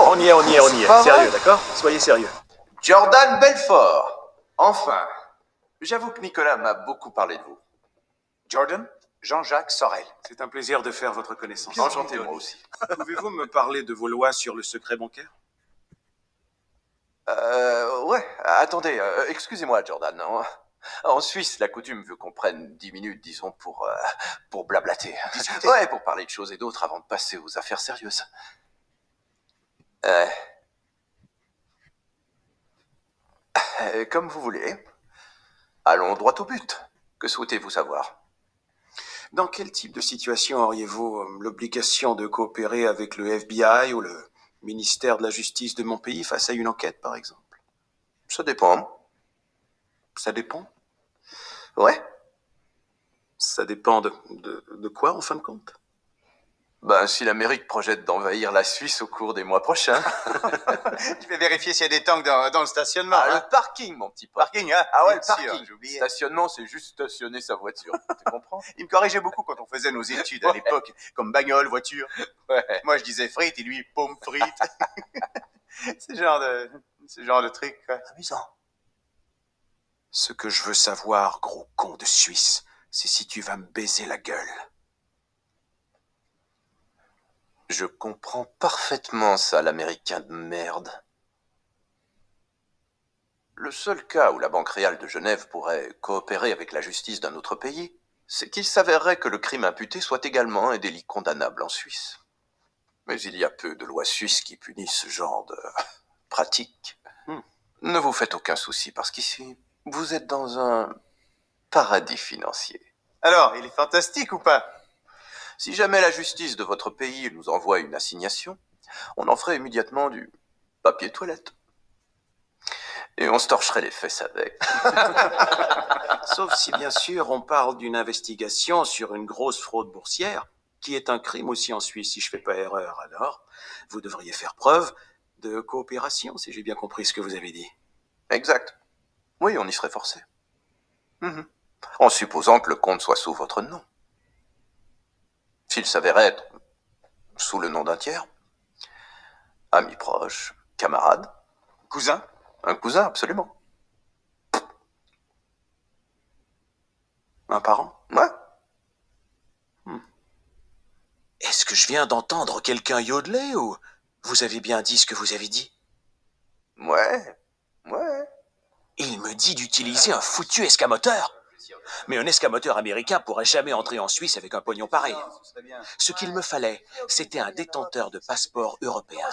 On y est, on y est, on y est. Pas vrai? Sérieux, d'accord? Soyez sérieux. Jordan Belfort. Enfin. J'avoue que Nicolas m'a beaucoup parlé de vous. Jordan, Jean-Jacques Sorel. C'est un plaisir de faire votre connaissance. Enchanté, moi aussi. Pouvez-vous me parler de vos lois sur le secret bancaire? Ouais, attendez, excusez-moi, Jordan. En Suisse, la coutume veut qu'on prenne 10 minutes, disons, pour blablater. Discuter. Ouais, pour parler de choses et d'autres avant de passer aux affaires sérieuses. Comme vous voulez. Allons droit au but. Que souhaitez-vous savoir? Dans quel type de situation auriez-vous l'obligation de coopérer avec le FBI ou le ministère de la Justice de mon pays face à une enquête, par exemple? Ça dépend. Ça dépend. Ouais. Ça dépend de quoi, en fin de compte? Ben, si l'Amérique projette d'envahir la Suisse au cours des mois prochains. Je vais vérifier s'il y a des tanks dans le stationnement. Ah, hein. le parking, mon petit pote. Parking, hein? Ah ouais, le Bien sûr, parking. j'ai oublié. Stationnement, c'est juste stationner sa voiture. Tu comprends? Il me corrigeait beaucoup quand on faisait nos études à l'époque, comme bagnole, voiture. Ouais. Moi, je disais frites et lui, pomme frites. C'est ce genre de truc, quoi. Amusant. Ce que je veux savoir, gros con de Suisse, c'est si tu vas me baiser la gueule. Je comprends parfaitement ça, l'Américain de merde. Le seul cas où la Banque réale de Genève pourrait coopérer avec la justice d'un autre pays, c'est qu'il s'avérerait que le crime imputé soit également un délit condamnable en Suisse. Mais il y a peu de lois suisses qui punissent ce genre de pratique. Ne vous faites aucun souci, parce qu'ici, vous êtes dans un paradis financier. Alors, il est fantastique ou pas? Si jamais la justice de votre pays nous envoie une assignation, on en ferait immédiatement du papier toilette. Et on se torcherait les fesses avec. Sauf si, bien sûr, on parle d'une investigation sur une grosse fraude boursière, qui est un crime aussi en Suisse, si je fais pas erreur. Alors, vous devriez faire preuve de coopération, si j'ai bien compris ce que vous avez dit. Exact. Oui, on y serait forcé. En supposant que le compte soit sous votre nom. S'il s'avérait être sous le nom d'un tiers, ami proche, camarade, Cousin? un cousin, absolument. Un parent? Ouais. Est-ce que je viens d'entendre quelqu'un yodeler ou vous avez bien dit ce que vous avez dit? Ouais. Il me dit d'utiliser un foutu escamoteur. Mais un escamoteur américain pourrait jamais entrer en Suisse avec un pognon pareil. Ce qu'il me fallait, c'était un détenteur de passeport européen.